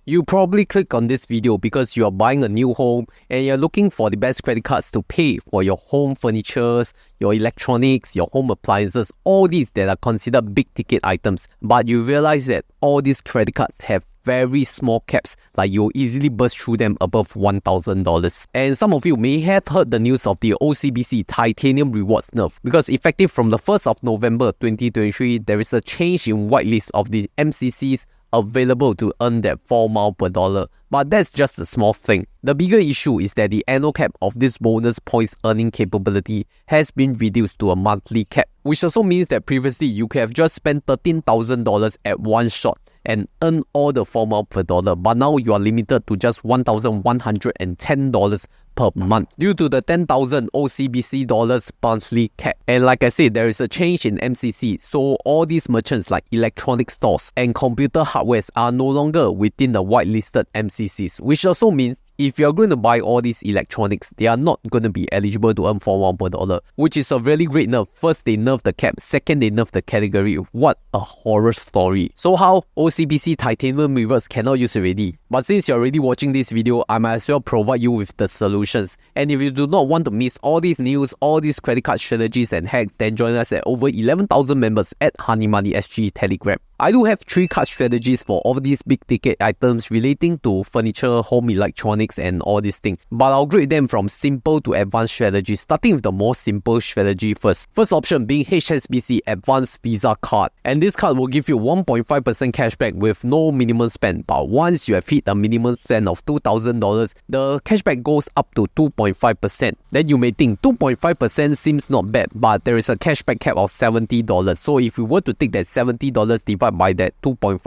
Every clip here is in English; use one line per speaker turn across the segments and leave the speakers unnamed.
You probably click on this video because you are buying a new home and you're looking for the best credit cards to pay for your home furniture, your electronics, your home appliances, all these that are considered big ticket items. But you realize that all these credit cards have very small caps, like you'll easily burst through them above $1,000. And some of you may have heard the news of the OCBC Titanium Rewards nerf, because effective from the 1st of November 2023, there is a change in whitelist of the MCCs available to earn that 4 miles per dollar. But that's just a small thing. The bigger issue is that the annual cap of this bonus points earning capability has been reduced to a monthly cap, which also means that previously you could have just spent $13,000 at one shot and earn all the 4 miles per dollar, but now you are limited to just $1,110 per month due to the 10,000 OCBC dollars monthly cap. And like I said, there is a change in MCC, so all these merchants like electronic stores and computer hardwares are no longer within the whitelisted MCCs, which also means if you're going to buy all these electronics, they are not going to be eligible to earn 4 miles per dollar, which is a really great nerf. First, they nerf the cap. Second, they nerf the category. What a horror story. So how OCBC Titanium Rewards cannot use already? But since you're already watching this video, I might as well provide you with the solutions. And if you do not want to miss all these news, all these credit card strategies and hacks, then join us at over 11,000 members at Honey Money SG Telegram. I do have 3 card strategies for all these big ticket items relating to furniture, home electronics and all these things. But I'll grade them from simple to advanced strategies, starting with the more simple strategy first. First option being HSBC Advanced Visa Card. And this card will give you 1.5% cashback with no minimum spend. But once you have hit a minimum spend of $2,000, the cashback goes up to 2.5%. Then you may think 2.5% seems not bad, but there is a cashback cap of $70. So if you were to take that $70 divided by that 2.5%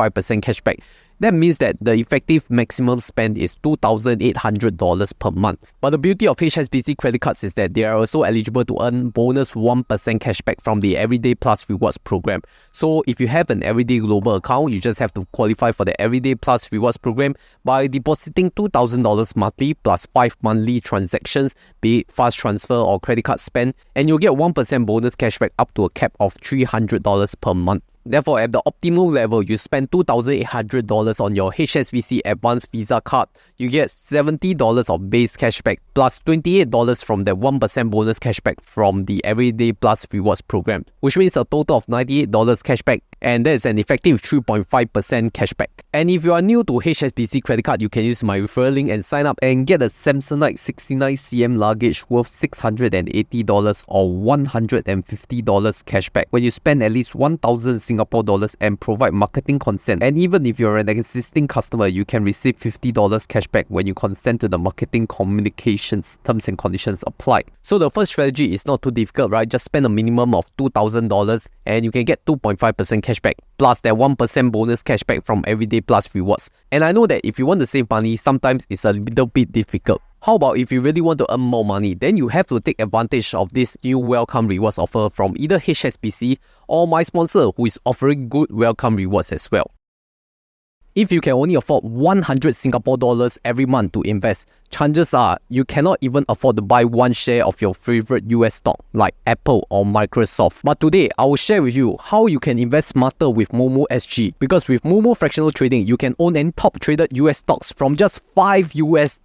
cashback, that means that the effective maximum spend is $2,800 per month. But the beauty of HSBC credit cards is that they are also eligible to earn bonus 1% cashback from the Everyday Plus Rewards program. So if you have an Everyday Global account, you just have to qualify for the Everyday Plus Rewards program by depositing $2,000 monthly plus 5 monthly transactions, be it fast transfer or credit card spend, and you'll get 1% bonus cashback up to a cap of $300 per month. Therefore, at the optimal level, you spend $2,800 on your HSBC Advanced Visa Card, you get $70 of base cashback plus $28 from the 1% bonus cashback from the Everyday Plus Rewards program, which means a total of $98 cashback, and that is an effective 3.5% cashback. And if you are new to HSBC credit card, you can use my referral link and sign up and get a Samsonite 69cm luggage worth $680 or $150 cashback when you spend at least 1,000 Singapore dollars and provide marketing consent. And even if you're an existing customer, you can receive $50 cashback when you consent to the marketing communications. Terms and conditions apply. So the first strategy is not too difficult, right? Just spend a minimum of $2,000 and you can get 2.5% cashback plus that 1% bonus cashback from Everyday Plus Rewards. And I know that if you want to save money, sometimes it's a little bit difficult. How about if you really want to earn more money, then you have to take advantage of this new welcome rewards offer from either HSBC or my sponsor, who is offering good welcome rewards as well. If you can only afford 100 Singapore dollars every month to invest, chances are you cannot even afford to buy one share of your favorite US stock like Apple or Microsoft. But today, I will share with you how you can invest smarter with Moomoo SG. Because with Moomoo fractional trading, you can own any top traded US stocks from just $5 US.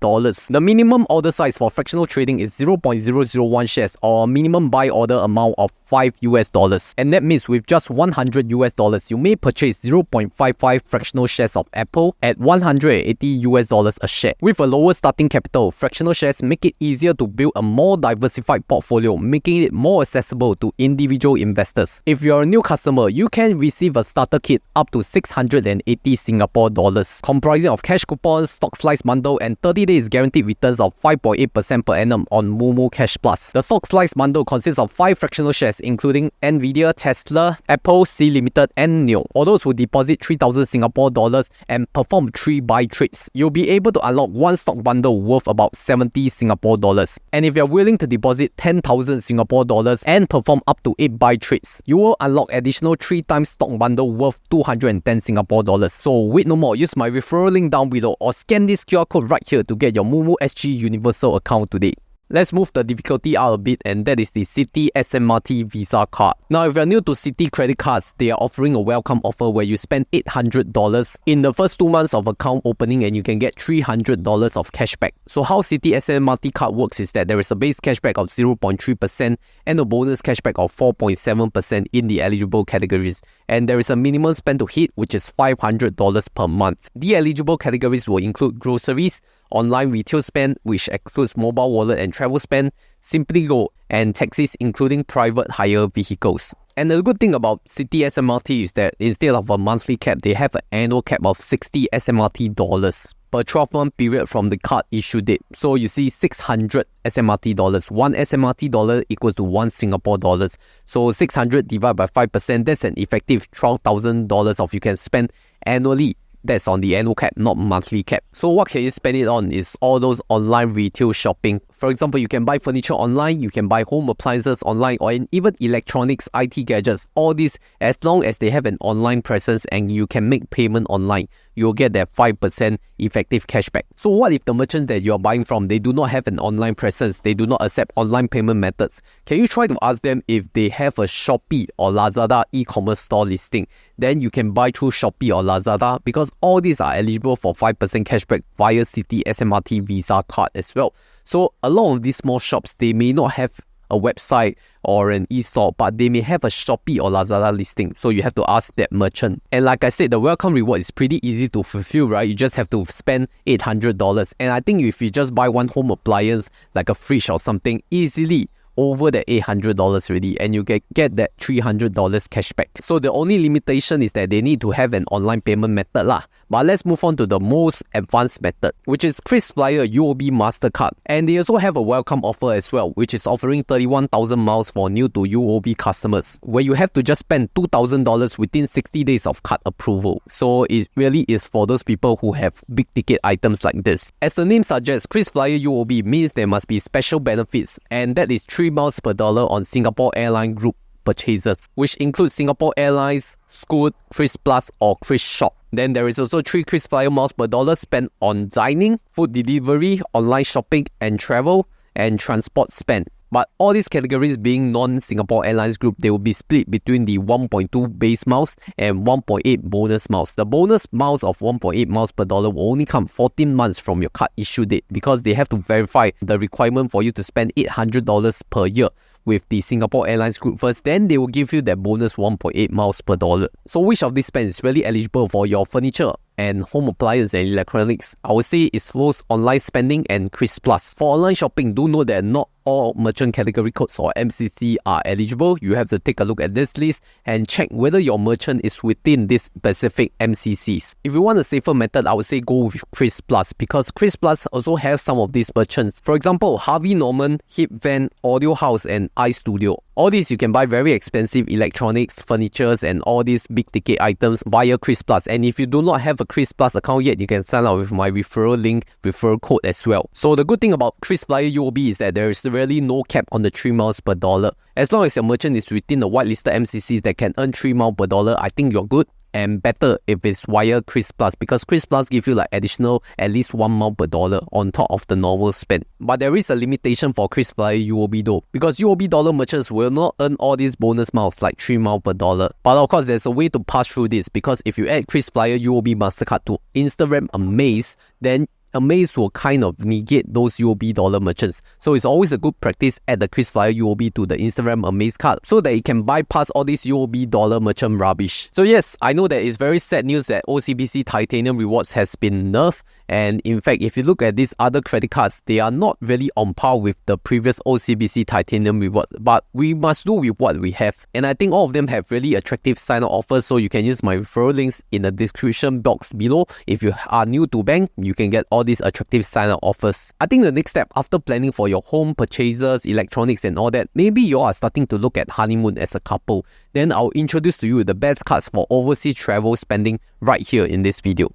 The minimum order size for fractional trading is 0.001 shares or a minimum buy order amount of $5 US. And that means with just $100 US, you may purchase 0.55 fractional shares of Apple at $180 US a share. With a lower starting capital, fractional shares make it easier to build a more diversified portfolio, making it more accessible to individual investors. If you're a new customer, you can receive a starter kit up to 680 Singapore dollars, comprising of cash coupons, stock slice bundle, and 30 days guaranteed returns of 5.8% per annum on Moomoo Cash Plus. The stock slice bundle consists of 5 fractional shares including Nvidia, Tesla, Apple, C Limited, and Neo. For those who deposit 3,000 Singapore dollars and perform 3 buy trades, you'll be able to unlock one stock bundle worth about 70 Singapore dollars. And if you're willing to deposit 10,000 Singapore dollars and perform up to 8 buy trades, you will unlock additional 3 times stock bundle worth 210 Singapore dollars. So wait no more, use my referral link down below or scan this QR code right here to get your Moomoo SG Universal account today. Let's move the difficulty out a bit, and that is the Citi SMRT Visa card. Now, if you're new to Citi credit cards, they are offering a welcome offer where you spend $800 in the first 2 months of account opening and you can get $300 of cashback. So how Citi SMRT card works is that there is a base cashback of 0.3% and a bonus cashback of 4.7% in the eligible categories. And there is a minimum spend to hit, which is $500 per month. The eligible categories will include groceries, online retail spend, which excludes mobile wallet and travel spend, Simply Go, and taxis including private hire vehicles. And the good thing about Citi SMRT is that instead of a monthly cap, they have an annual cap of 60 SMRT dollars per 12-month period from the card issue date. So you see 600 SMRT dollars. 1 SMRT dollar equals to 1 Singapore dollars. So 600 divided by 5%, that's an effective $12,000 of you can spend annually. That's on the annual cap, not monthly cap. So what can you spend it on is all those online retail shopping. For example, you can buy furniture online, you can buy home appliances online, or even electronics, IT gadgets. All these, as long as they have an online presence and you can make payment online, you'll get that 5% effective cashback. So what if the merchant that you're buying from, they do not have an online presence, they do not accept online payment methods? Can you try to ask them if they have a Shopee or Lazada e-commerce store listing? Then you can buy through Shopee or Lazada, because all these are eligible for 5% cashback via Citi SMRT Visa card as well. So a lot of these small shops, they may not have a website or an e-store, but they may have a Shopee or Lazada listing. So you have to ask that merchant. And like I said, the welcome reward is pretty easy to fulfill, right? You just have to spend $800. And I think if you just buy one home appliance, like a fridge or something, easily over the $800 already, and you get that $300 cashback. So the only limitation is that they need to have an online payment method lah. But let's move on to the most advanced method, which is KrisFlyer UOB Mastercard. And they also have a welcome offer as well, which is offering 31,000 miles for new to UOB customers, where you have to just spend $2,000 within 60 days of card approval. So it really is for those people who have big ticket items like this. As the name suggests, KrisFlyer UOB means there must be special benefits, and that is 3 miles per dollar on Singapore Airline Group purchases, which includes Singapore Airlines, Scoot, Kris Plus, or Kris Shop. Then there is also 3 KrisFlyer miles per dollar spent on dining, food delivery, online shopping and travel, and transport spend. But all these categories being non-Singapore Airlines Group, they will be split between the 1.2 base miles and 1.8 bonus miles. The bonus miles of 1.8 miles per dollar will only come 14 months from your card issue date, because they have to verify the requirement for you to spend $800 per year with the Singapore Airlines Group first. Then they will give you that bonus 1.8 miles per dollar. So which of these spend is really eligible for your furniture and home appliance and electronics? I would say it's both online spending and Kris Plus. For online shopping, do know that not all merchant category codes or MCC are eligible. You have to take a look at this list and check whether your merchant is within this specific MCCs. If you want a safer method, I would say go with Kris Plus, because Kris Plus also have some of these merchants. For example, Harvey Norman, Hip Van, Audio House, and iStudio. All these you can buy very expensive electronics, furnitures, and all these big ticket items via Kris Plus. And if you do not have a Kris Plus account yet, you can sign up with my referral link, referral code as well. So the good thing about KrisFlyer UOB is that there is really no cap on the 3 miles per dollar. As long as your merchant is within the whitelisted MCCs that can earn 3 miles per dollar, I think you're good. And better if it's via Kris Plus, because Kris Plus give you like additional at least 1 mile per dollar on top of the normal spend. But there is a limitation for KrisFlyer UOB though, because UOB dollar merchants will not earn all these bonus miles like 3 miles per dollar. But of course, there's a way to pass through this, because if you add KrisFlyer UOB Mastercard to Instagram Amaze, then Amaze will kind of negate those UOB dollar merchants. So it's always a good practice add the KrisFlyer UOB to the Instagram Amaze card so that it can bypass all these UOB dollar merchant rubbish. So yes, I know that it's very sad news that OCBC Titanium Rewards has been nerfed. And in fact, if you look at these other credit cards, they are not really on par with the previous OCBC Titanium Rewards. But we must do with what we have. And I think all of them have really attractive sign-up offers. So you can use my referral links in the description box below. If you are new to bank, you can get all these attractive sign-up offers. I think the next step after planning for your home purchases, electronics and all that, maybe you are starting to look at honeymoon as a couple. Then I'll introduce to you the best cards for overseas travel spending right here in this video.